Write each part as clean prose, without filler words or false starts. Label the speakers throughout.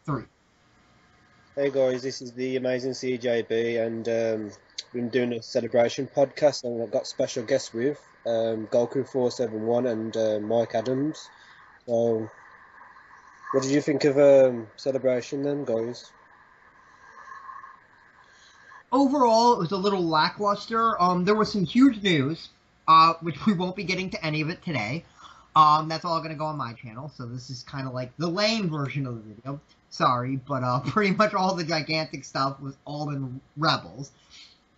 Speaker 1: three.
Speaker 2: Hey guys, this is the amazing CJB, and we've been doing a celebration podcast, and I've got special guests with Goku471 and Mike Adams. So, what did you think of celebration then, guys?
Speaker 1: Overall, it was a little lackluster. There was some huge news, which we won't be getting to any of it today. That's all going to go on my channel, so this is kind of like the lame version of the video. Sorry, but pretty much all the gigantic stuff was all in Rebels.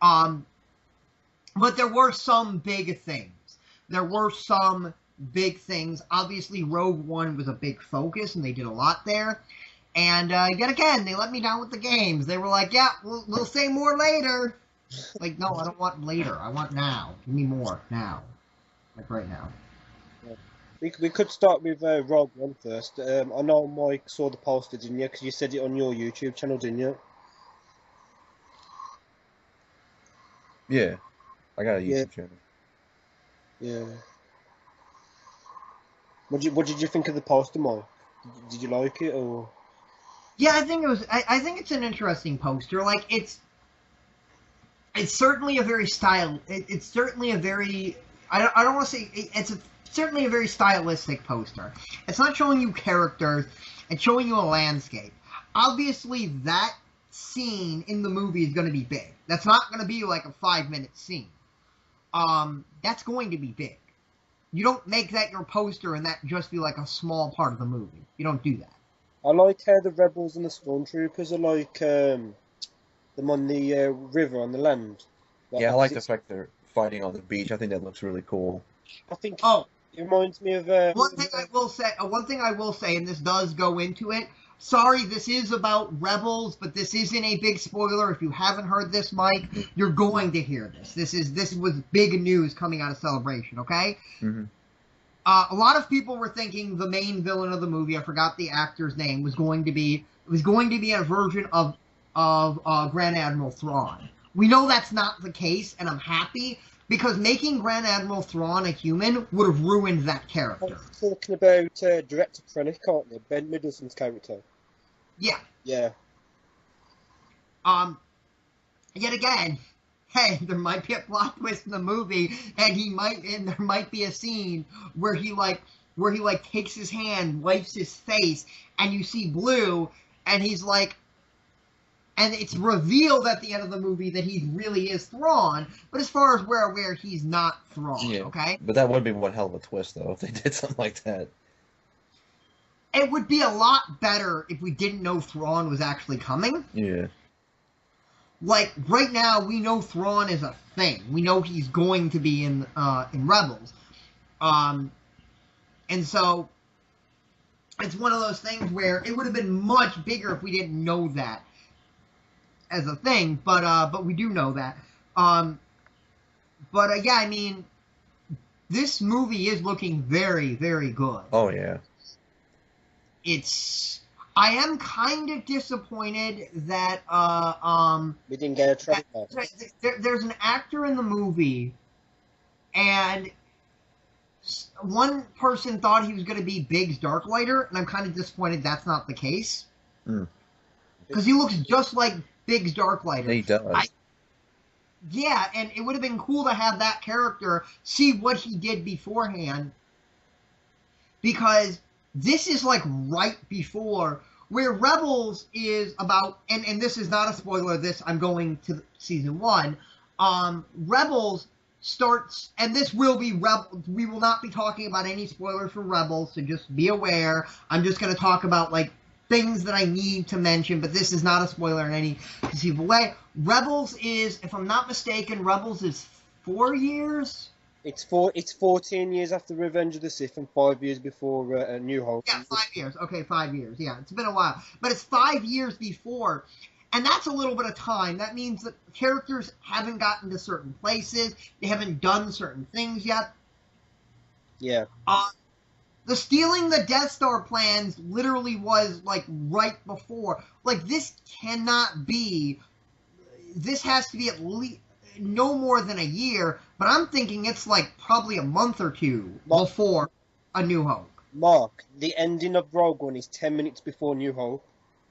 Speaker 1: But there were some big things. There were some big things. Obviously, Rogue One was a big focus, and they did a lot there. And yet again, they let me down with the games. They were like, yeah, we'll say more later. Like, no, I don't want later. I want now. Give me more now. Like right now.
Speaker 2: Yeah. We could start with Rogue One first. I know Mike saw the poster, didn't you? Because you said it on your YouTube channel, didn't you?
Speaker 3: Yeah, I got a
Speaker 2: Yeah,
Speaker 3: YouTube channel.
Speaker 2: yeah. What did you think of the poster, Mike? Did you like it or?
Speaker 1: Yeah, I think it was. I think it's an interesting poster. Like it's certainly a very style. It's certainly a very. I don't want to say certainly a very stylistic poster. It's not showing you characters. It's showing you a landscape. Obviously, that scene in the movie is going to be big. That's not going to be like a 5-minute scene. That's going to be big. You don't make that your poster and that just be like a small part of the movie. You don't do that.
Speaker 2: I like how the rebels and the stormtroopers are like them on the river on the land, like
Speaker 3: Yeah, I like the
Speaker 2: opposite.
Speaker 3: fact they're fighting on the beach. I think that looks really cool.
Speaker 2: I think
Speaker 1: Oh,
Speaker 2: it reminds me of
Speaker 1: one thing I will say, and this does go into it. Sorry, this is about Rebels, but this isn't a big spoiler. If you haven't heard this, Mike, you're going to hear this. This was big news coming out of Celebration. Okay.
Speaker 3: Hmm.
Speaker 1: A lot of people were thinking the main villain of the movie, I forgot the actor's name, was going to be a version of Grand Admiral Thrawn. We know that's not the case, and I'm happy because making Grand Admiral Thrawn a human would have ruined that character.
Speaker 2: talking about Director Krennic, aren't they? Ben Mendelsohn's character.
Speaker 1: Yeah.
Speaker 2: Yeah,
Speaker 1: Yet again, hey, there might be a plot twist in the movie, and there might be a scene where he takes his hand, wipes his face, and you see blue, and he's like, and it's revealed at the end of the movie that he really is Thrawn, but as far as we're aware, he's not Thrawn,
Speaker 3: Yeah,
Speaker 1: okay?
Speaker 3: but that would be one hell of a twist, though, if they did something like that.
Speaker 1: It would be a lot better if we didn't know Thrawn was actually coming.
Speaker 3: Yeah.
Speaker 1: Like, right now, we know Thrawn is a thing. We know he's going to be in Rebels. And so, it's one of those things where it would have been much bigger if we didn't know that as a thing, but we do know that. Yeah, I mean, this movie is looking very, very good.
Speaker 3: Oh, yeah.
Speaker 1: I am kind of disappointed that
Speaker 2: we didn't get a trailer.
Speaker 1: there's an actor in the movie, and one person thought he was going to be Biggs Darklighter, and I'm kind of disappointed that's not the case. Because he looks just like Biggs Darklighter.
Speaker 3: He does.
Speaker 1: Yeah, and it would have been cool to have that character see what he did beforehand, because this is like right before where Rebels is about, and this is not a spoiler. I'm going to season 1. Rebels starts, and this will be Rebels. We will not be talking about any spoilers for Rebels, so just be aware. I'm just going to talk about like things that I need to mention, but this is not a spoiler in any conceivable way. Rebels is, if I'm not mistaken, Rebels is 4 years.
Speaker 2: It's 14 years after Revenge of the Sith and 5 years before A New Hope.
Speaker 1: Yeah, 5 years. Okay, 5 years. Yeah, it's been a while. But it's 5 years before, and that's a little bit of time. That means that characters haven't gotten to certain places. They haven't done certain things yet.
Speaker 2: Yeah.
Speaker 1: The stealing the Death Star plans literally was, like, right before. Like, this cannot be... This has to be at least... no more than a year, but I'm thinking it's like probably a month or two before A New Hope.
Speaker 2: Mark, the ending of Rogue One is 10 minutes before New Hope.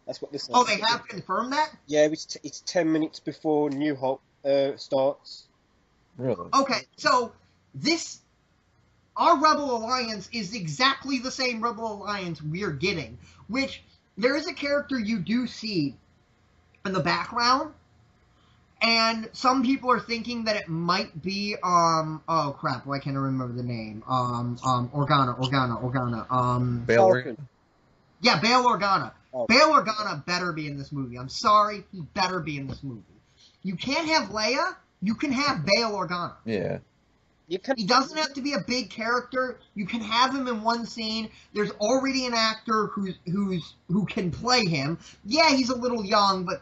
Speaker 2: That's what they said.
Speaker 1: Oh, they have confirmed that?
Speaker 2: Yeah, it's 10 minutes before New Hope starts.
Speaker 3: Really?
Speaker 1: Okay, so our Rebel Alliance is exactly the same Rebel Alliance we're getting, which there is a character you do see in the background, and some people are thinking that it might be oh crap, why can't I remember the name? Organa.
Speaker 3: Bail
Speaker 2: Falcon.
Speaker 1: Yeah, Bail Organa.
Speaker 2: Oh.
Speaker 1: Bail Organa better be in this movie. I'm sorry, he better be in this movie. You can't have Leia, you can have Bail Organa.
Speaker 3: Yeah.
Speaker 2: You can.
Speaker 1: He doesn't have to be a big character. You can have him in one scene. There's already an actor who can play him. Yeah, he's a little young, but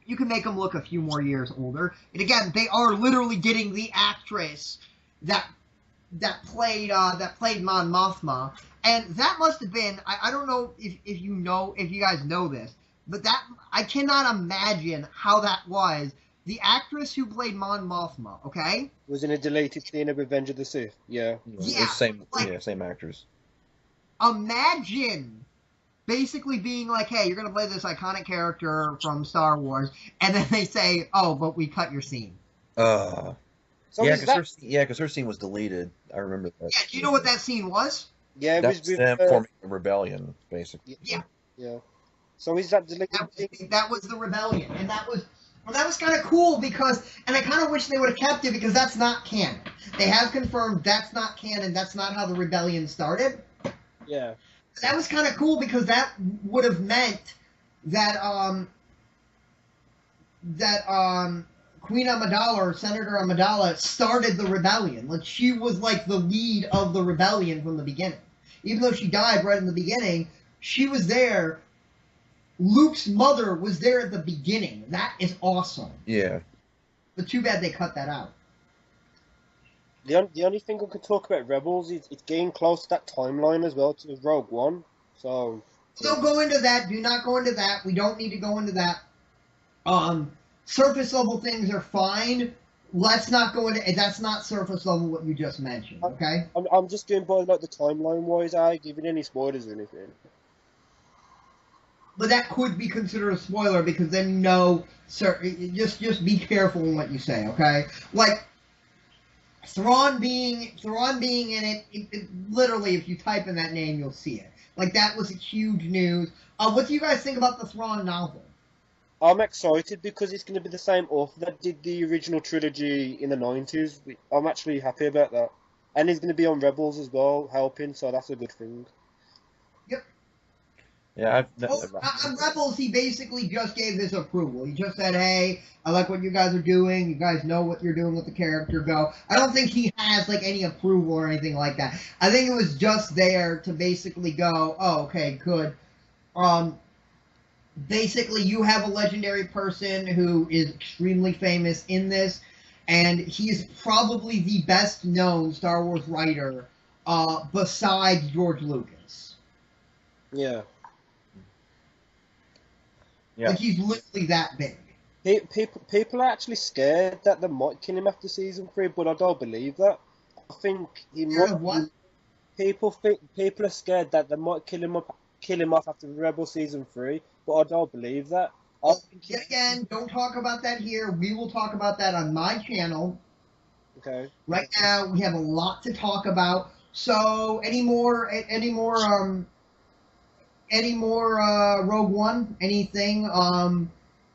Speaker 1: you can make him look a few more years older. And again, they are literally getting the actress that played Mon Mothma, and that must have been, I don't know if you guys know this, but that I cannot imagine how that was. The actress who played Mon Mothma, okay?
Speaker 2: Was in a deleted scene of Revenge of the Sith. Yeah.
Speaker 1: Yeah,
Speaker 3: Same.
Speaker 1: like-
Speaker 3: Yeah, same actors.
Speaker 1: Imagine basically being like, hey, you're going to play this iconic character from Star Wars, and then they say, oh, but we cut your scene.
Speaker 2: So
Speaker 3: Yeah,
Speaker 2: is that?
Speaker 3: because her scene was deleted. I remember that.
Speaker 1: Yeah, do you know what that scene was?
Speaker 2: Yeah, it
Speaker 3: That's
Speaker 2: was with.
Speaker 3: them forming a rebellion, basically.
Speaker 1: Yeah.
Speaker 2: Yeah. So is that deleted?
Speaker 1: That was the rebellion, and that was kind of cool because, and I kind of wish they would have kept it because that's not canon. They have confirmed that's not canon. That's not how the rebellion started.
Speaker 2: Yeah.
Speaker 1: That was kind of cool because that would have meant that Queen Amidala or Senator Amidala started the rebellion. Like she was like the lead of the rebellion from the beginning. Even though she died right in the beginning, she was there. Luke's mother was there at the beginning. That is awesome.
Speaker 3: Yeah.
Speaker 1: But too bad they cut that out.
Speaker 2: The only thing I could talk about Rebels is it's getting close to that timeline as well to the Rogue One. So.
Speaker 1: Don't go into that. Do not go into that. We don't need to go into that. Surface level things are fine. Let's not go into. That's not surface level what you just mentioned. Okay.
Speaker 2: I'm just doing by like the timeline wise. I ain't giving any spoilers or anything.
Speaker 1: But that could be considered a spoiler because then you know, sir, just be careful in what you say, okay? Like Thrawn being in it, literally, if you type in that name, you'll see it. Like that was a huge news. What do you guys think about the Thrawn novel?
Speaker 2: I'm excited because it's going to be the same author that did the original trilogy in the 90s. I'm actually happy about that. And he's going to be on Rebels as well, helping, so that's a good thing.
Speaker 3: Yeah,
Speaker 1: On Rebels, he basically just gave his approval. He just said, hey, I like what you guys are doing. You guys know what you're doing with the character. Go. I don't think he has, like, any approval or anything like that. I think it was just there to basically go, oh, okay, good. Basically, you have a legendary person who is extremely famous in this, and he's probably the best known Star Wars writer besides George Lucas.
Speaker 2: Yeah.
Speaker 3: Yeah.
Speaker 1: Like, he's literally that big.
Speaker 2: People are actually scared that they might kill him after season 3, but I don't believe that. I think he
Speaker 1: Scared
Speaker 2: might.
Speaker 1: of what?
Speaker 2: People are scared that they might kill him off after Rebel season 3, but I don't believe that.
Speaker 1: Yet again, don't talk about that here. We will talk about that on my channel.
Speaker 2: Okay.
Speaker 1: Right now, we have a lot to talk about. So, any more Rogue One? Anything?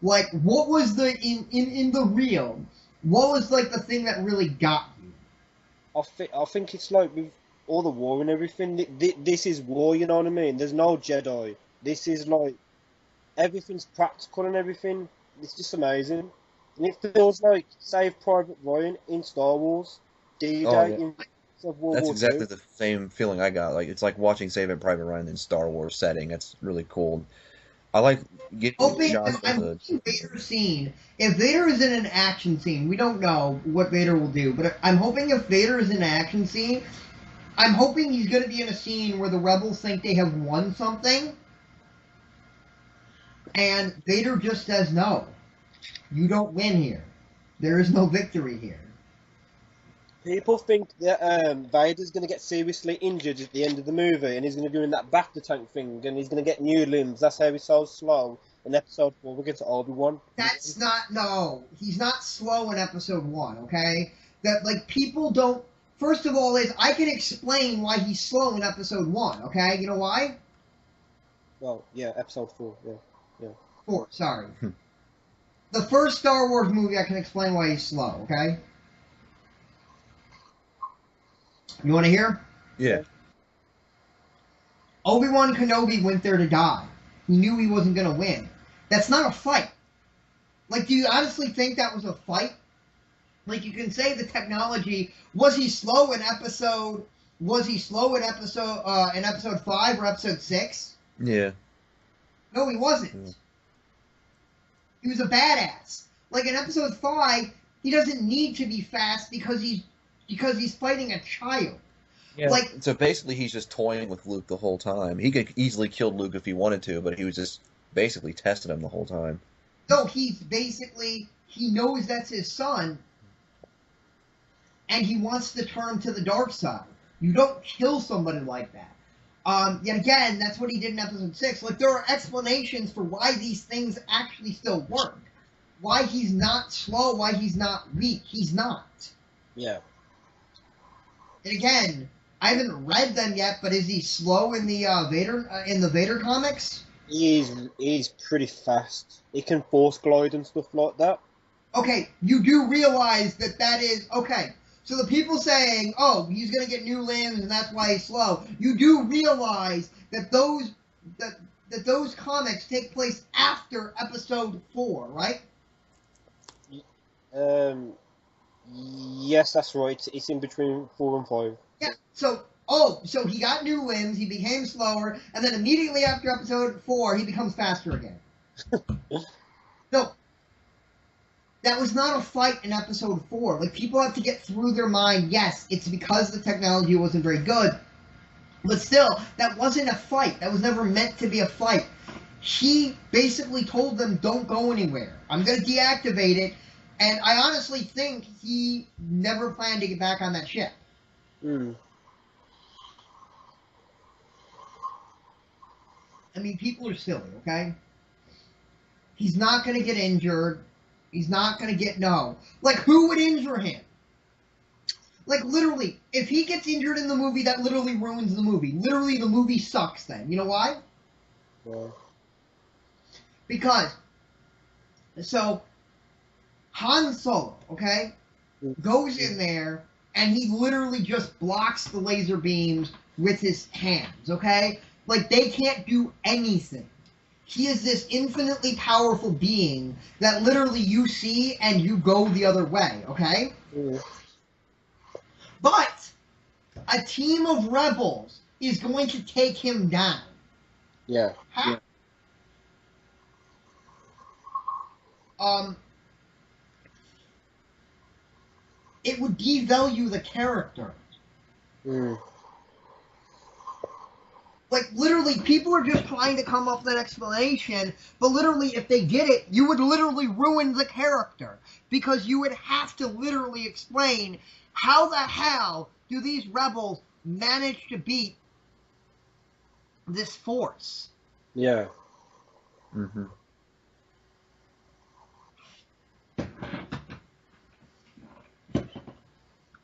Speaker 1: Like, what was the in the real? What was like the thing that really got you?
Speaker 2: I think it's like with all the war and everything. This is war, you know what I mean? There's no Jedi. This is like everything's practical and everything. It's just amazing, and it feels like Save Private Ryan in Star Wars, D-Day in World War
Speaker 3: That's exactly
Speaker 2: II.
Speaker 3: the same feeling I got. Like it's like watching Saving Private Ryan in Star Wars setting. That's really cool. I like getting shots of
Speaker 1: I'm
Speaker 3: the.
Speaker 1: hoping Vader scene. If Vader is in an action scene, we don't know what Vader will do, but I'm hoping if Vader is in an action scene, I'm hoping he's going to be in a scene where the rebels think they have won something, and Vader just says, no, you don't win here. There is no victory here.
Speaker 2: People think that Vader's going to get seriously injured at the end of the movie, and he's going to be doing that Bacta tank thing, and he's going to get new limbs. That's how he's so slow. In episode 4, we get to Obi-Wan.
Speaker 1: That's not, no, he's not slow in episode 1, okay? That, like, people don't, first of all I can explain why he's slow in episode 1, okay? You know why?
Speaker 2: Well, yeah, episode 4, yeah.
Speaker 1: 4, sorry. The first Star Wars movie, I can explain why he's slow, okay? You want to hear?
Speaker 3: Yeah.
Speaker 1: Obi-Wan Kenobi went there to die. He knew he wasn't going to win. That's not a fight. Like, do you honestly think that was a fight? Like, you can say the technology, was he slow in episode 5 or episode 6?
Speaker 3: Yeah.
Speaker 1: No, he wasn't.
Speaker 3: Yeah.
Speaker 1: He was a badass. Like, in episode 5, he doesn't need to be fast because he's fighting a child.
Speaker 2: Yeah.
Speaker 1: Like,
Speaker 3: So basically, he's just toying with Luke the whole time. He could easily kill Luke if he wanted to, but he was just basically testing him the whole time.
Speaker 1: no, he knows that's his son, and he wants to turn him to the dark side. You don't kill somebody like that. Yet again, that's what he did in episode 6. Like, there are explanations for why these things actually still work. Why he's not slow, why he's not weak. He's not.
Speaker 2: Yeah.
Speaker 1: And again, I haven't read them yet, but is he slow in the Vader comics?
Speaker 2: He's pretty fast. He can force glide and stuff like that.
Speaker 1: Okay, you do realize that is okay. So the people saying, "Oh, he's gonna get new limbs and that's why he's slow," you do realize that those comics take place after episode 4, right?
Speaker 2: Yes, that's right. It's in between 4 and 5.
Speaker 1: Yeah. So he got new limbs, he became slower, and then immediately after episode 4, he becomes faster again. No. That was not a fight in episode 4. Like, people have to get through their mind, yes, it's because the technology wasn't very good. But still, that wasn't a fight. That was never meant to be a fight. He basically told them, don't go anywhere. I'm going to deactivate it. And I honestly think he never planned to get back on that ship.
Speaker 2: Mm.
Speaker 1: I mean, people are silly, okay? He's not going to get injured. He's not going to get, no. Like, who would injure him? Like, literally, if he gets injured in the movie, that literally ruins the movie. Literally, the movie sucks then. You know why?
Speaker 2: Well.
Speaker 1: Because, so, Han Solo, okay, goes in there, and he literally just blocks the laser beams with his hands, okay? Like, they can't do anything. He is this infinitely powerful being that literally you see and you go the other way, okay?
Speaker 2: Mm.
Speaker 1: But a team of rebels is going to take him down.
Speaker 2: Yeah.
Speaker 1: How? It would devalue the character.
Speaker 2: Mm.
Speaker 1: Like, literally, people are just trying to come up with an explanation, but literally, if they did it, you would literally ruin the character. Because you would have to literally explain how the hell do these rebels manage to beat this force?
Speaker 2: Yeah.
Speaker 3: Mm-hmm.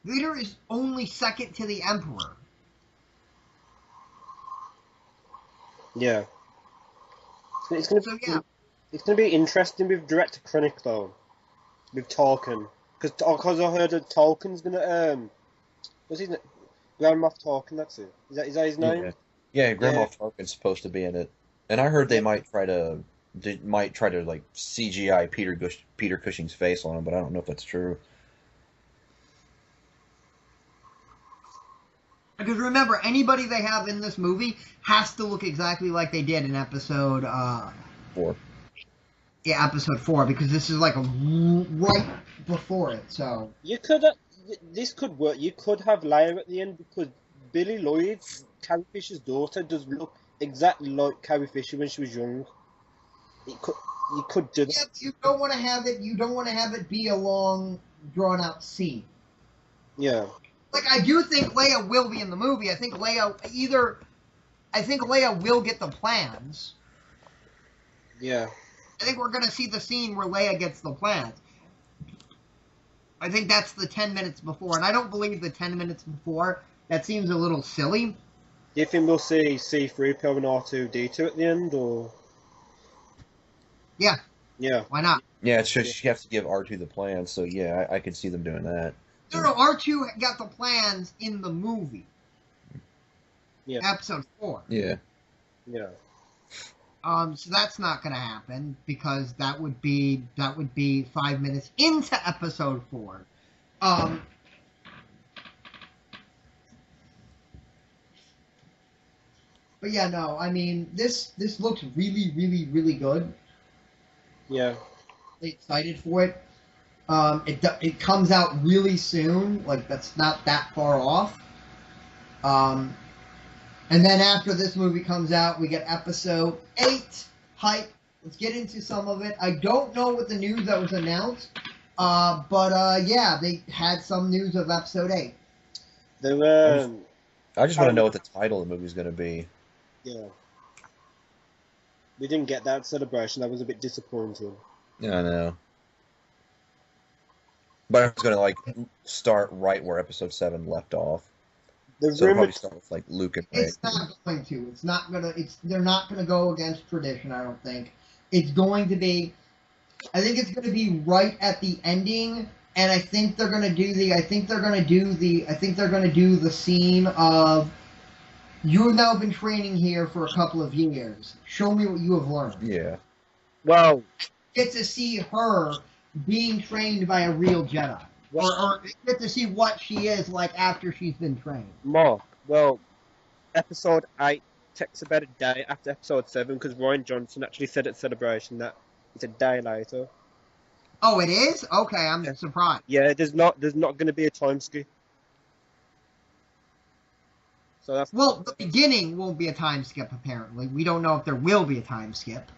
Speaker 1: Vader is only second to the Emperor.
Speaker 2: Yeah. It's gonna
Speaker 1: So, yeah.
Speaker 2: It's gonna be interesting with Director Krennic though, with Tolkien, because I heard that Tolkien's gonna what's his name? Grand Moff Tarkin. That's it. Is that his name?
Speaker 3: Yeah, Grand Moff Tarkin's supposed to be in it, and I heard they might try to like CGI Peter Cushing's face on him, but I don't know if that's true.
Speaker 1: Because remember, anybody they have in this movie has to look exactly like they did in episode
Speaker 3: 4.
Speaker 1: Yeah, episode 4, because this is like right before it. So
Speaker 2: This could work. You could have Leia at the end because Billy Lloyd, Carrie Fisher's daughter, does look exactly like Carrie Fisher when she was young. You could do that.
Speaker 1: Yeah, you don't want to have it. You don't want to have it be a long, drawn-out scene.
Speaker 2: Yeah.
Speaker 1: Like, I do think Leia will be in the movie. I think Leia will get the plans.
Speaker 2: Yeah.
Speaker 1: I think we're going to see the scene where Leia gets the plans. I think that's the 10 minutes before, and I don't believe the 10 minutes before. That seems a little silly.
Speaker 2: Do you think we'll see C-3PO and R2-D2 at the end, or?
Speaker 1: Yeah.
Speaker 2: Yeah.
Speaker 1: Why not?
Speaker 3: Yeah, it's just she has to give R2 the plan, so yeah, I could see them doing that.
Speaker 1: No, R2 got the plans in the movie.
Speaker 2: Yeah.
Speaker 1: Episode 4.
Speaker 3: Yeah.
Speaker 2: Yeah.
Speaker 1: So that's not going to happen because that would be 5 minutes into episode 4. But yeah, no, I mean this looks really, really, really good.
Speaker 2: Yeah.
Speaker 1: Really excited for it. It comes out really soon. Like that's not that far off. And then after this movie comes out, we get episode 8. Hype. Let's get into some of it. I don't know what the news that was announced, but yeah, they had some news of episode 8.
Speaker 3: I just want to know what the title of the movie is going to be.
Speaker 2: Yeah. We didn't get that Celebration. That was a bit disappointing.
Speaker 3: Yeah, I know. But I was going to like start right where episode 7 left off.
Speaker 2: The
Speaker 3: So
Speaker 2: rumor,
Speaker 3: probably start with like Luke and Ray.
Speaker 1: It's not going to. It's not gonna. They're not gonna go against tradition. I don't think. It's going to be. I think it's going to be right at the ending, and I think they're going to do the. I think they're going to do the scene of. You have now been training here for a couple of years. Show me what you have learned.
Speaker 3: Yeah.
Speaker 2: well,
Speaker 1: Get to see her being trained by a real Jedi, or get to see what she is like after she's been trained.
Speaker 2: Mark, well, episode 8 takes about a day after episode 7 because Ryan Johnson actually said at Celebration that it's a day later.
Speaker 1: Oh, it is? Okay, I'm surprised.
Speaker 2: Yeah, there's not going to be a time skip. So that's
Speaker 1: Well, the beginning won't be a time skip, apparently. We don't know if there will be a time skip.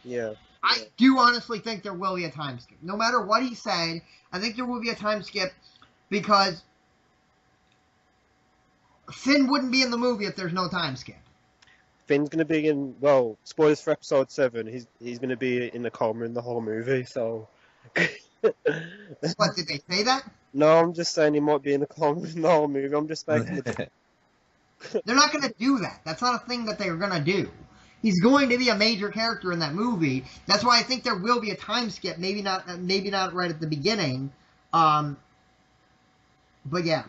Speaker 2: yeah.
Speaker 1: I do honestly think there will be a time skip. No matter what he said, I think there will be a time skip because Finn wouldn't be in the movie if there's no time skip.
Speaker 2: Finn's going to be in, well, spoilers for episode 7, he's going to be in a coma in the whole movie, so...
Speaker 1: What, did they say that?
Speaker 2: No, I'm just saying he might be in a coma in the whole movie, I'm just making it...
Speaker 1: They're not going to do that. That's not a thing that they're going to do. He's going to be a major character in that movie. That's why I think there will be a time skip. Maybe not right at the beginning. But yeah.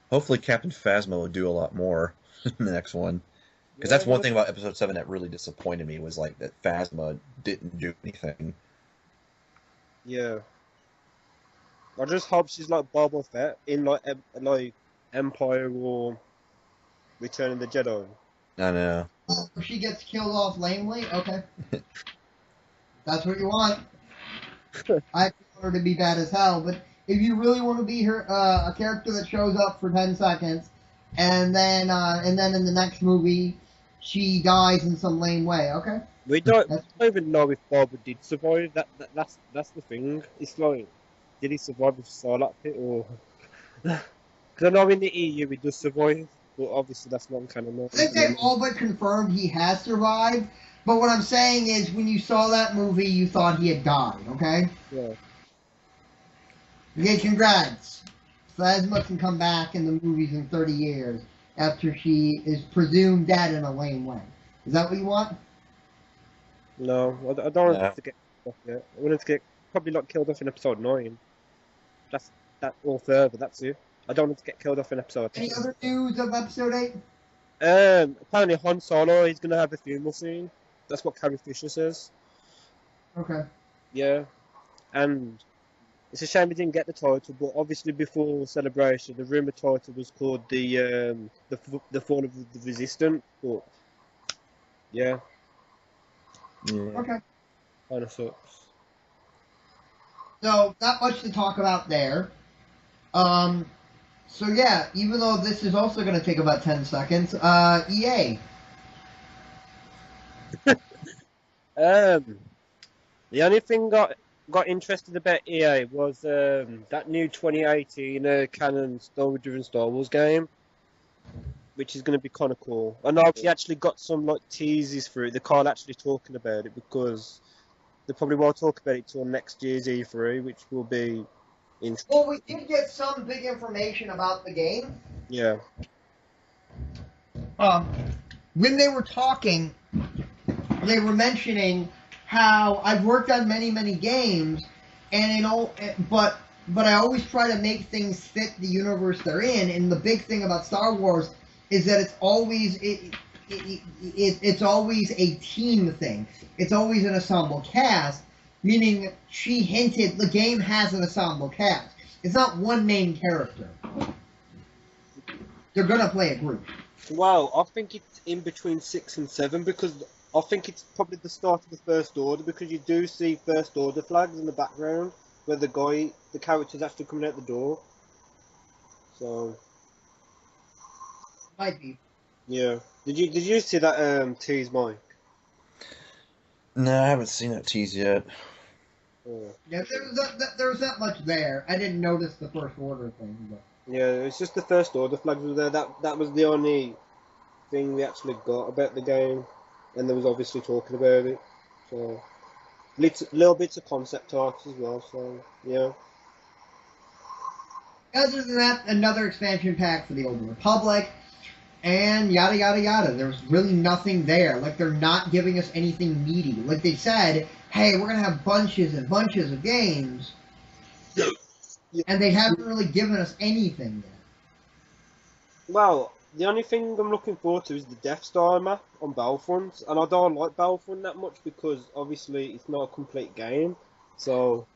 Speaker 3: Hopefully Captain Phasma will do a lot more in the next one. Because that's one thing about episode 7 that really disappointed me was like that Phasma didn't do anything.
Speaker 2: Yeah. I just hope she's like Boba Fett in like Empire or Return of the Jedi.
Speaker 3: I know.
Speaker 1: If she gets killed off lamely, okay. That's what you want. I want her to be bad as hell, but if you really want to be her a character that shows up for 10 seconds, and then in the next movie she dies in some lame way, okay?
Speaker 2: We don't even know if Boba did survive. That's the thing. It's like, did he survive with Sarlacc pit or? Because I know in the EU he does survive, but obviously that's not canon.
Speaker 1: I think they've all but confirmed he has survived. But what I'm saying is, when you saw that movie, you thought he had died. Okay.
Speaker 2: Yeah.
Speaker 1: Okay. Congrats. Phasma can come back in the movies in 30 years after she is presumed dead in a lame way. Is that what you want?
Speaker 2: No, I don't want him to get killed off yet. I want him to get probably not killed off in episode 9. That's that or further. That's it. I don't want him to get killed off in episode 10.
Speaker 1: Any other news of episode 8?
Speaker 2: Apparently Han Solo is gonna have a funeral scene. That's what Carrie Fisher says.
Speaker 1: Okay.
Speaker 2: Yeah, and it's a shame we didn't get the title, but obviously before Celebration, the rumor title was called the Fall of the Resistant. But yeah,
Speaker 1: Okay.
Speaker 2: kind of sucks.
Speaker 1: So, not much to talk about there. So yeah, even though this is also going to take about 10 seconds, EA.
Speaker 2: The only thing got interested about EA was that new 2018 canon story-driven Star Wars game, which is going to be kind of cool. I know we actually got some like teases for it. They can't actually talking about it because they probably won't talk about it till next year's E3, which will be interesting.
Speaker 1: Well, we did get some big information about the game.
Speaker 2: Yeah.
Speaker 1: When they were talking, they were mentioning how I've worked on many games, and but I always try to make things fit the universe they're in. And the big thing about Star Wars is that it's always it's always a team thing. It's always an ensemble cast, meaning she hinted the game has an ensemble cast. It's not one main character. They're gonna play a group.
Speaker 2: Well, I think it's in between 6 and 7 because I think it's probably the start of the First Order because you do see First Order flags in the background where the character's actually coming out the door. So
Speaker 1: Might be.
Speaker 2: yeah. Did you see that tease, Mike?
Speaker 3: No, I haven't seen that tease yet.
Speaker 2: Yeah.
Speaker 1: Yeah, there was not much there. I didn't notice the First Order thing, but.
Speaker 2: Yeah, it's just the First Order flags were there. That was the only thing we actually got about the game, and there was obviously talking about it. So little bits of concept art as well. So yeah.
Speaker 1: Other than that, another expansion pack for the Old Republic, and yada yada yada. There's really nothing there. Like they're not giving us anything meaty. Like they said, hey, we're gonna have bunches and bunches of games.
Speaker 2: Yeah.
Speaker 1: And they haven't really given us anything yet.
Speaker 2: Well, the only thing I'm looking forward to is the Death Star map on Battlefront, and I don't like Battlefront that much because obviously it's not a complete game. So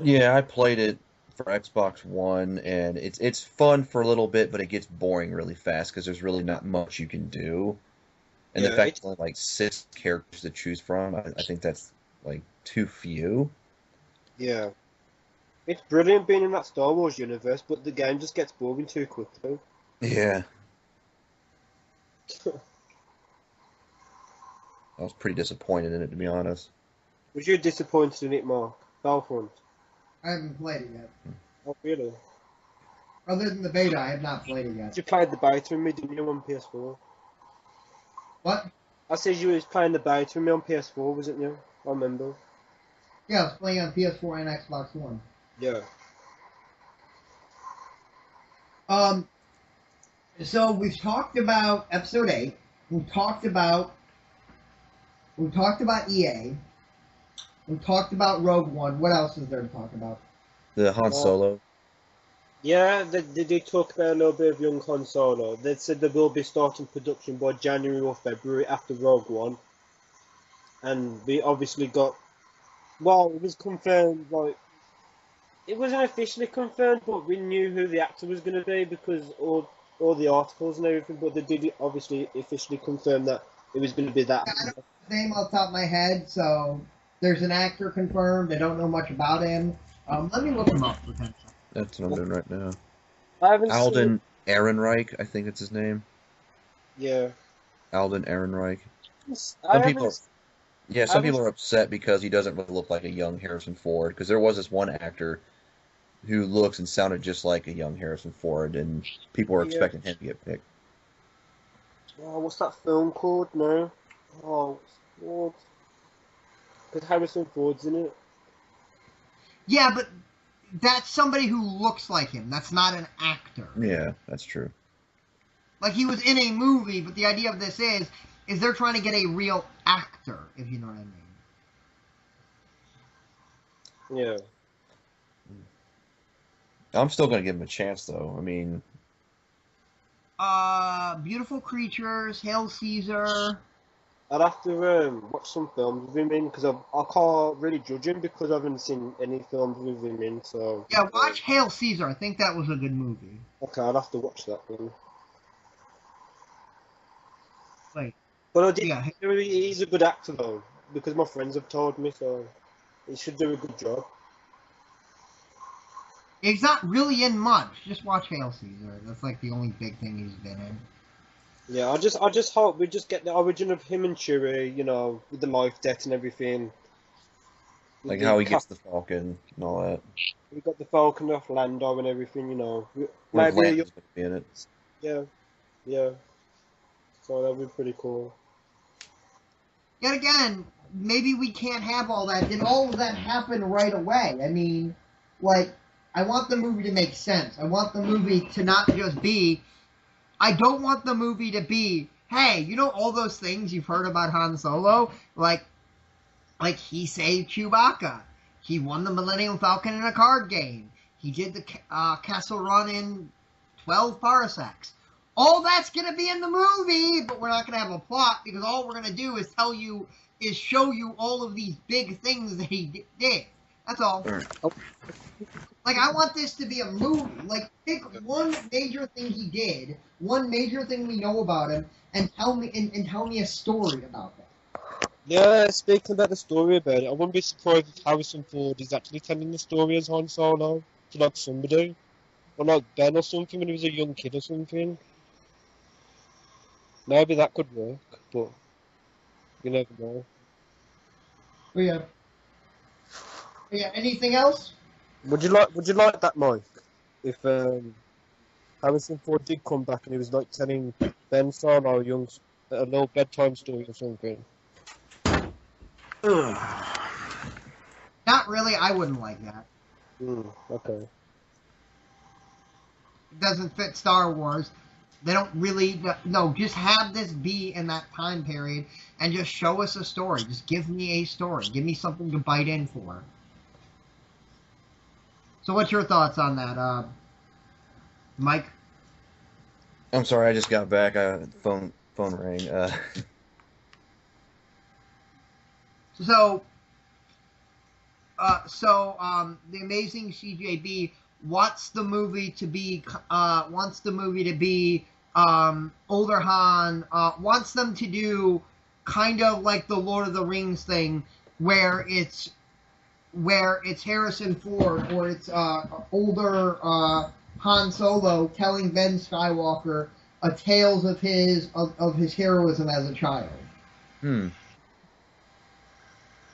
Speaker 3: Yeah, I played it for Xbox One, and it's fun for a little bit, but it gets boring really fast because there's really not much you can do. And the
Speaker 2: Yeah,
Speaker 3: fact there's only like 6 characters to choose from, I think that's like too few.
Speaker 2: yeah, it's brilliant being in that Star Wars universe, but the game just gets boring too quickly.
Speaker 3: Yeah, I was pretty disappointed in it, to be honest.
Speaker 2: Was you disappointed in it, Mark? Battlefront?
Speaker 1: I haven't played it yet.
Speaker 2: Oh, really?
Speaker 1: Other than the beta, I have not played it yet.
Speaker 2: You played the beta with me, didn't you, on PS4?
Speaker 1: What?
Speaker 2: I said you was playing the beta with me on PS4, wasn't you? I remember.
Speaker 1: Yeah, I was playing on PS4 and Xbox One.
Speaker 2: Yeah.
Speaker 1: So we've talked about Episode 8. We've talked about EA. We've talked about Rogue One. What else is there to talk about?
Speaker 3: The Han Solo.
Speaker 2: Yeah, they did talk about a little bit of young Han Solo. They said they will be starting production by January or February after Rogue One. And we obviously got... Well, it was confirmed, like... It wasn't officially confirmed, but we knew who the actor was going to be because all the articles and everything, but they did obviously officially confirm that it was going to be that.
Speaker 1: I don't know his name off the top of my head, so there's an actor confirmed. I don't know much about him. Let me look him up.
Speaker 3: That's what I'm doing right now.
Speaker 2: I haven't
Speaker 3: Alden Ehrenreich, I think it's his name.
Speaker 2: Yeah.
Speaker 3: Alden Ehrenreich.
Speaker 2: Some
Speaker 3: people are upset because he doesn't really look like a young Harrison Ford. Because there was this one actor who looks and sounded just like a young Harrison Ford, and people were expecting him to get picked.
Speaker 2: Oh, what's that film called? No. Oh, what? Because Harrison Ford's in it.
Speaker 1: Yeah, but that's somebody who looks like him. That's not an actor.
Speaker 3: Yeah, that's true.
Speaker 1: Like, he was in a movie, but the idea of this is they're trying to get a real actor, if you know what I mean.
Speaker 2: Yeah.
Speaker 3: I'm still going to give him a chance, though. I mean...
Speaker 1: Beautiful Creatures, Hail Caesar.
Speaker 2: I'd have to watch some films with him in, because I can't really judge him because I haven't seen any films with him in, so...
Speaker 1: Yeah, watch Hail Caesar. I think that was a good movie.
Speaker 2: Okay, I'd have to watch that one.
Speaker 1: Wait.
Speaker 2: But I did
Speaker 1: Yeah.
Speaker 2: he's a good actor, though, because my friends have told me, so he should do a good job.
Speaker 1: He's not really in much. Just watch Hail Caesar. That's like the only big thing he's been in.
Speaker 2: Yeah, I just hope we just get the origin of him and Chewie, you know, with the life debt and everything.
Speaker 3: Like
Speaker 2: The
Speaker 3: how he
Speaker 2: cap-
Speaker 3: gets the Falcon and all that.
Speaker 2: we got the Falcon off Lando and everything, you know.
Speaker 3: What if
Speaker 2: Maybe
Speaker 3: Lando's going to be in it?
Speaker 2: yeah, yeah. So that'd be pretty cool.
Speaker 1: Yet again, maybe we can't have all that. Did all of that happen right away? I mean, like, I want the movie to make sense. I want the movie to not just be. I don't want the movie to be, hey, you know all those things you've heard about Han Solo? Like he saved Chewbacca. He won the Millennium Falcon in a card game. He did the Castle Run in 12 parsecs. All that's going to be in the movie, but we're not going to have a plot because all we're going to do is show you all of these big things that he did. That's all. Like, I want this to be a movie. Like, pick one major thing he did, one major thing we know about him, and tell me a story about that.
Speaker 2: Yeah, speaking about the story about it, I wouldn't be surprised if Harrison Ford is actually telling the story as Han Solo to like somebody, or like Ben or something when he was a young kid or something. Maybe that could work, but you never know.
Speaker 1: But yeah. Anything else?
Speaker 2: Would you like that, Mike? If Harrison Ford did come back and he was like telling Ben Solo a little bedtime story or something.
Speaker 1: Not really. I wouldn't like that.
Speaker 2: Okay.
Speaker 1: It doesn't fit Star Wars. They don't really. No, just have this be in that time period and just show us a story. Just give me a story. Give me something to bite in for. So what's your thoughts on that, Mike?
Speaker 3: I'm sorry, I just got back. Phone rang.
Speaker 1: So, the amazing CJB wants the movie to be older Han. Wants them to do kind of like the Lord of the Rings thing, where it's Harrison Ford or it's older Han Solo telling Ben Skywalker a tales of his heroism as a child.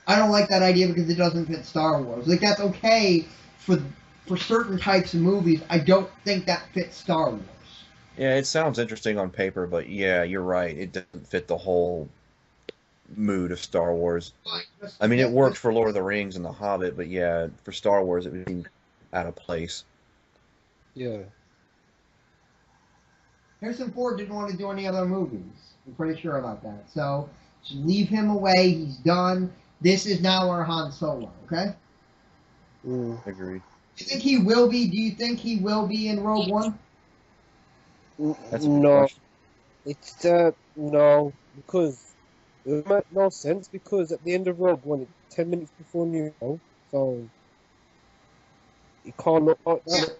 Speaker 1: I don't like that idea because it doesn't fit Star Wars. Like, that's okay for certain types of movies. I don't think that fits Star Wars.
Speaker 3: Yeah, it sounds interesting on paper, but yeah, you're right. It doesn't fit the whole mood of Star Wars. I mean, it worked for Lord of the Rings and The Hobbit, but yeah, for Star Wars, it would seem out of place.
Speaker 2: Yeah.
Speaker 1: Harrison Ford didn't want to do any other movies. I'm pretty sure about that. So, just leave him away. He's done. This is now our Han Solo, okay?
Speaker 3: Agreed.
Speaker 1: Do you think he will be? Do you think he will be in Rogue One?
Speaker 3: That's a good
Speaker 2: No,
Speaker 3: question.
Speaker 2: it's no, because it makes no sense because at the end of Rogue One, it's 10 minutes before New Hope, so you can't look like that.
Speaker 1: Yeah.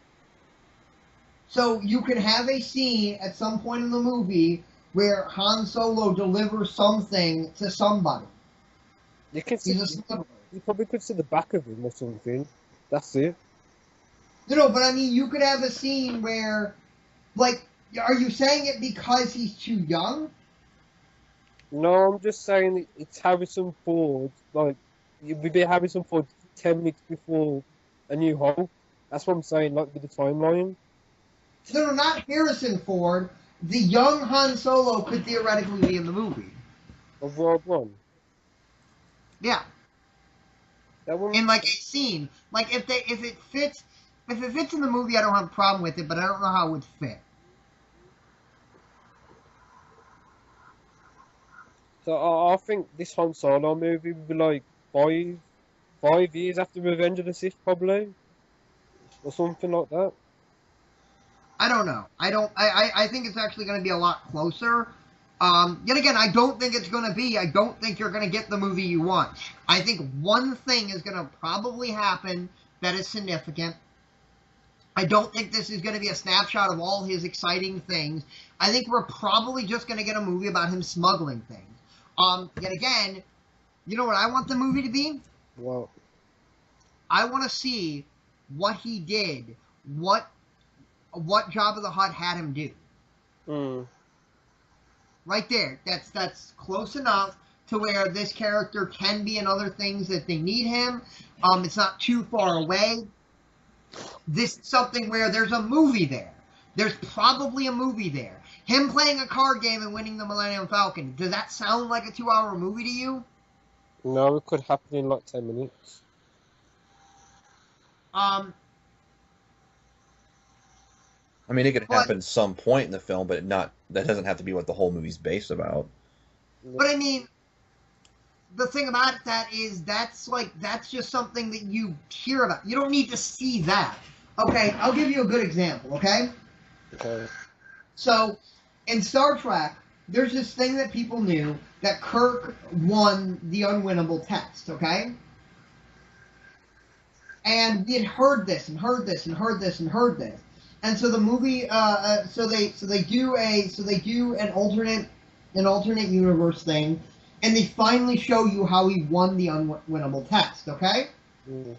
Speaker 1: So you could have a scene at some point in the movie where Han Solo delivers something to somebody.
Speaker 2: You can see,
Speaker 1: He's a celebrity.
Speaker 2: you probably could see the back of him or something. That's it.
Speaker 1: No, but I mean, you could have a scene where, like, are you saying it because he's too young?
Speaker 2: No, I'm just saying it's Harrison Ford. Like, you'd be Harrison Ford 10 minutes before A New Hope. That's what I'm saying, like, with the timeline.
Speaker 1: No, not Harrison Ford. The young Han Solo could theoretically be in the movie.
Speaker 2: Of Rogue One.
Speaker 1: Yeah.
Speaker 2: That one.
Speaker 1: In like a scene. Like if it fits in the movie, I don't have a problem with it, but I don't know how it would fit.
Speaker 2: So I think this Han Solo movie would be like 5 years after Revenge of the Sith, probably, or something like that.
Speaker 1: I don't know. I think it's actually going to be a lot closer. Yet again, I don't think it's going to be. I don't think you're going to get the movie you want. I think one thing is going to probably happen that is significant. I don't think this is going to be a snapshot of all his exciting things. I think we're probably just going to get a movie about him smuggling things. Yet again, you know what I want the movie to be?
Speaker 2: Well,
Speaker 1: I want to see what he did, what Jabba the Hutt had him do. Right there. That's close enough to where this character can be in other things if they need him. It's not too far away. This is something where there's a movie there. There's probably a movie there. Him playing a card game and winning the Millennium Falcon. Does that sound like a 2-hour movie to you?
Speaker 2: No, it could happen in like 10 minutes.
Speaker 3: I mean, it could happen some point in the film, but that doesn't have to be what the whole movie's based about.
Speaker 1: But I mean, the thing about that is that's just something that you hear about. You don't need to see that. Okay, I'll give you a good example, okay?
Speaker 2: Okay.
Speaker 1: So, in Star Trek, there's this thing that people knew that Kirk won the unwinnable test, okay? And we had heard this and heard this and heard this and heard this. And so the movie, so they do an alternate universe thing, and they finally show you how he won the unwinnable test. Okay.
Speaker 2: Mm.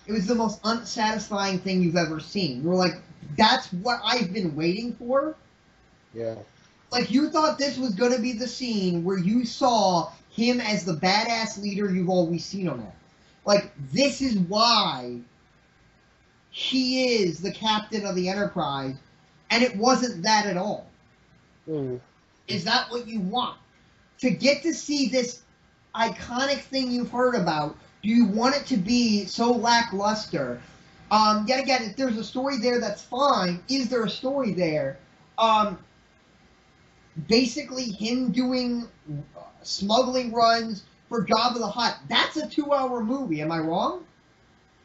Speaker 1: It was the most unsatisfying thing you've ever seen. You're like, that's what I've been waiting for.
Speaker 2: Yeah.
Speaker 1: Like, you thought this was going to be the scene where you saw him as the badass leader you've always seen him as. Like, this is why he is the captain of the Enterprise, and it wasn't that at all.
Speaker 2: Mm.
Speaker 1: Is that what you want? To get to see this iconic thing you've heard about, do you want it to be so lackluster? Yet again, if there's a story there, that's fine. Is there a story there? Basically, him doing smuggling runs for Jabba the Hutt. That's a 2-hour movie. Am I wrong?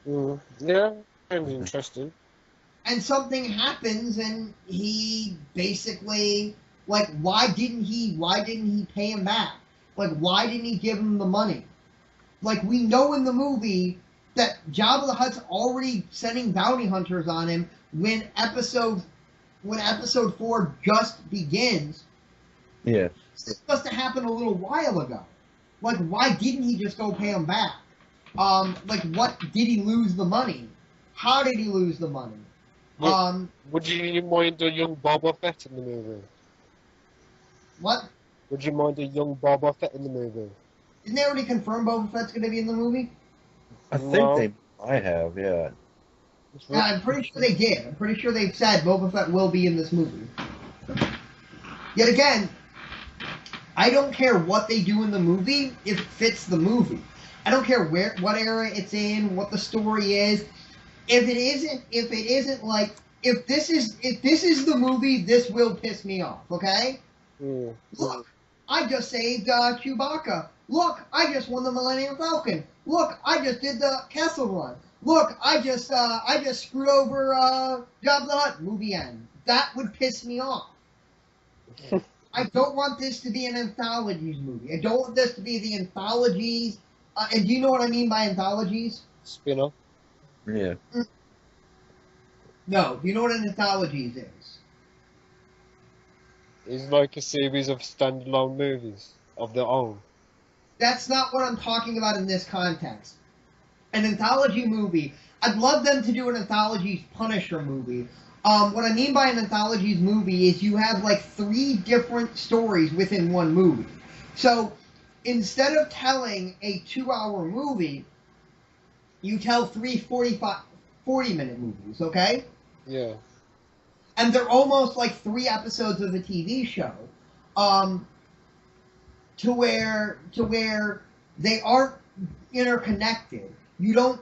Speaker 2: Mm. Yeah, kind of interesting.
Speaker 1: And something happens, and he basically, like, why didn't he pay him back? Like, why didn't he give him the money? Like, we know in the movie that Jabba the Hutt's already sending bounty hunters on him when episode 4 just begins.
Speaker 3: Yeah.
Speaker 1: This must have happened a little while ago. Like, why didn't he just go pay him back? Like, what did he lose the money? How did he lose the money?
Speaker 2: Would you mind a young Boba Fett in the movie?
Speaker 1: What?
Speaker 2: Would you mind a young Boba Fett in the movie?
Speaker 1: Isn't they already confirmed Boba Fett's going to be in the movie?
Speaker 3: I think they might have, yeah.
Speaker 1: Yeah, I'm pretty sure they did. I'm pretty sure they've said Boba Fett will be in this movie. Yet again, I don't care what they do in the movie if it fits the movie. I don't care what era it's in, what the story is. If this is the movie, this will piss me off, okay?
Speaker 2: Mm.
Speaker 1: Look, I just saved Chewbacca. Look, I just won the Millennium Falcon. Look, I just did the Kessel Run. Look, I just screwed over Jabba the Hutt. Movie end. That would piss me off. I don't want this to be an anthologies movie. I don't want this to be the anthologies. And do you know what I mean by anthologies?
Speaker 2: Spin-off.
Speaker 3: Yeah.
Speaker 1: No. Do you know what an anthologies is?
Speaker 2: It's like a series of standalone movies of their own.
Speaker 1: That's not what I'm talking about in this context. An anthology movie. I'd love them to do an anthologies Punisher movie. What I mean by an anthologies movie is you have like 3 different stories within one movie. So instead of telling a 2-hour movie, you tell 3 40-minute movies, okay?
Speaker 2: Yeah.
Speaker 1: And they're almost like 3 episodes of a TV show. To where they aren't interconnected. You don't,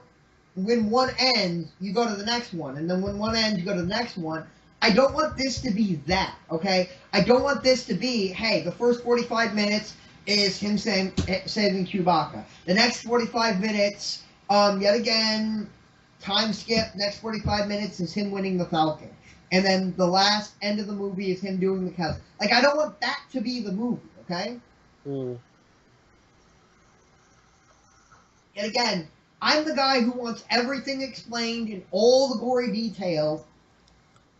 Speaker 1: when one ends, you go to the next one, and then when one ends, you go to the next one. I don't want this to be that, okay? I don't want this to be, hey, the first 45 minutes is him saving Chewbacca. The next 45 minutes, yet again, time skip, next 45 minutes is him winning the Falcon. And then the last end of the movie is him doing the count. Like, I don't want that to be the movie, okay?
Speaker 2: Mm.
Speaker 1: Yet again, I'm the guy who wants everything explained in all the gory details,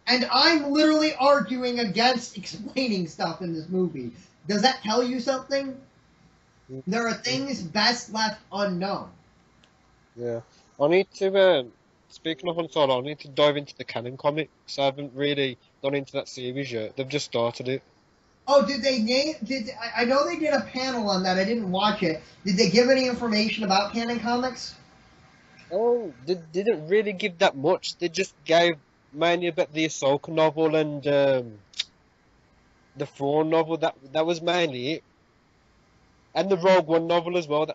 Speaker 1: and I'm literally arguing against explaining stuff in this movie. Does that tell you something? There are things best left unknown.
Speaker 2: Yeah. I need to, speaking of Han Solo, I need to dive into the canon comics. I haven't really gone into that series yet. They've just started it.
Speaker 1: Oh, did they name? I know they did a panel on that. I didn't watch it. Did they give any information about Canon Comics?
Speaker 2: Oh, they didn't really give that much. They just gave mainly about the Ahsoka novel and the Thrawn novel. That was mainly it, and the Rogue One novel as well.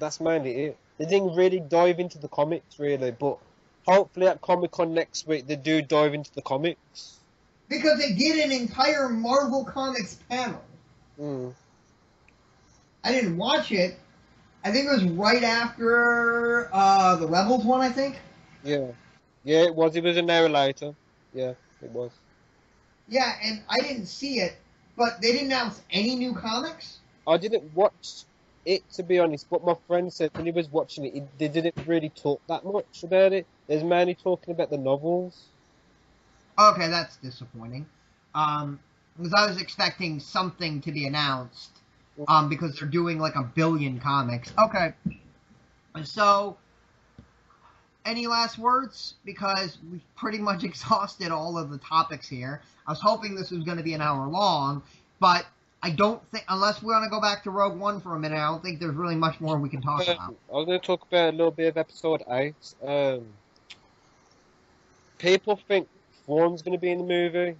Speaker 2: That's mainly it. They didn't really dive into the comics really, but hopefully at Comic Con next week they do dive into the comics.
Speaker 1: Because they did an entire Marvel Comics panel.
Speaker 2: Mm.
Speaker 1: I didn't watch it. I think it was right after the Rebels one, I think.
Speaker 2: Yeah, yeah, it was. It was an hour later. Yeah, it was.
Speaker 1: Yeah, and I didn't see it, but they didn't announce any new comics.
Speaker 2: I didn't watch it to be honest, but my friend said when he was watching it, they didn't really talk that much about it. There's mainly talking about the novels.
Speaker 1: Okay, that's disappointing. Because I was expecting something to be announced. Because they're doing like 1 billion comics. Okay. So, any last words? Because we've pretty much exhausted all of the topics here. I was hoping this was going to be an hour long, but I don't think, unless we want to go back to Rogue One for a minute, I don't think there's really much more we can talk about.
Speaker 2: I was going to talk about a little bit of Episode 8. People think Thrawn's going to be in the movie,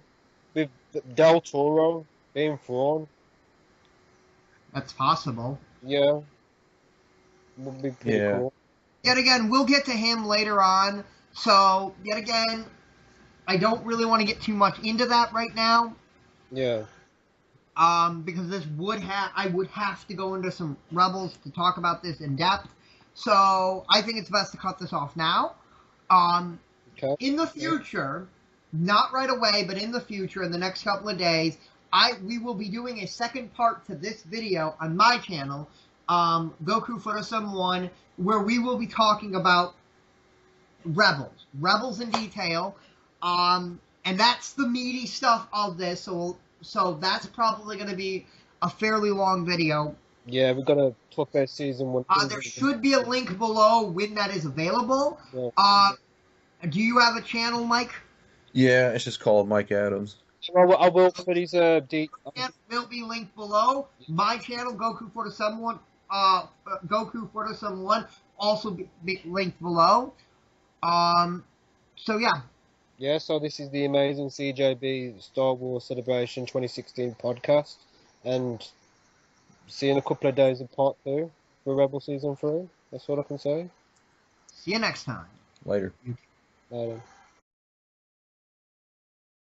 Speaker 2: with Del Toro being Thrawn.
Speaker 1: That's possible.
Speaker 2: Yeah. Would be pretty cool.
Speaker 1: Yet again, we'll get to him later on. So, yet again, I don't really want to get too much into that right now.
Speaker 2: Yeah.
Speaker 1: Because I would have to go into some Rebels to talk about this in depth. So, I think it's best to cut this off now.
Speaker 2: Okay.
Speaker 1: In the future, not right away, but in the future, in the next couple of days, we will be doing a second part to this video on my channel, Goku Futtosum 1, where we will be talking about Rebels in detail, and that's the meaty stuff of this, so that's probably going to be a fairly long video.
Speaker 2: Yeah, we're going to talk about Season 1.
Speaker 1: There should be a link below when that is available.
Speaker 2: Yeah.
Speaker 1: Do you have a channel, Mike?
Speaker 3: Yeah, it's just called Mike Adams.
Speaker 2: I will put his
Speaker 1: It will be linked below. My channel, Goku Futtosum 1, also be linked below. So yeah.
Speaker 2: Yeah, so this is the Amazing CJB Star Wars Celebration 2016 podcast, and see you in a couple of days of part 2 for Rebel Season 3. That's all I can say.
Speaker 1: See you next time.
Speaker 3: Later.
Speaker 2: Later.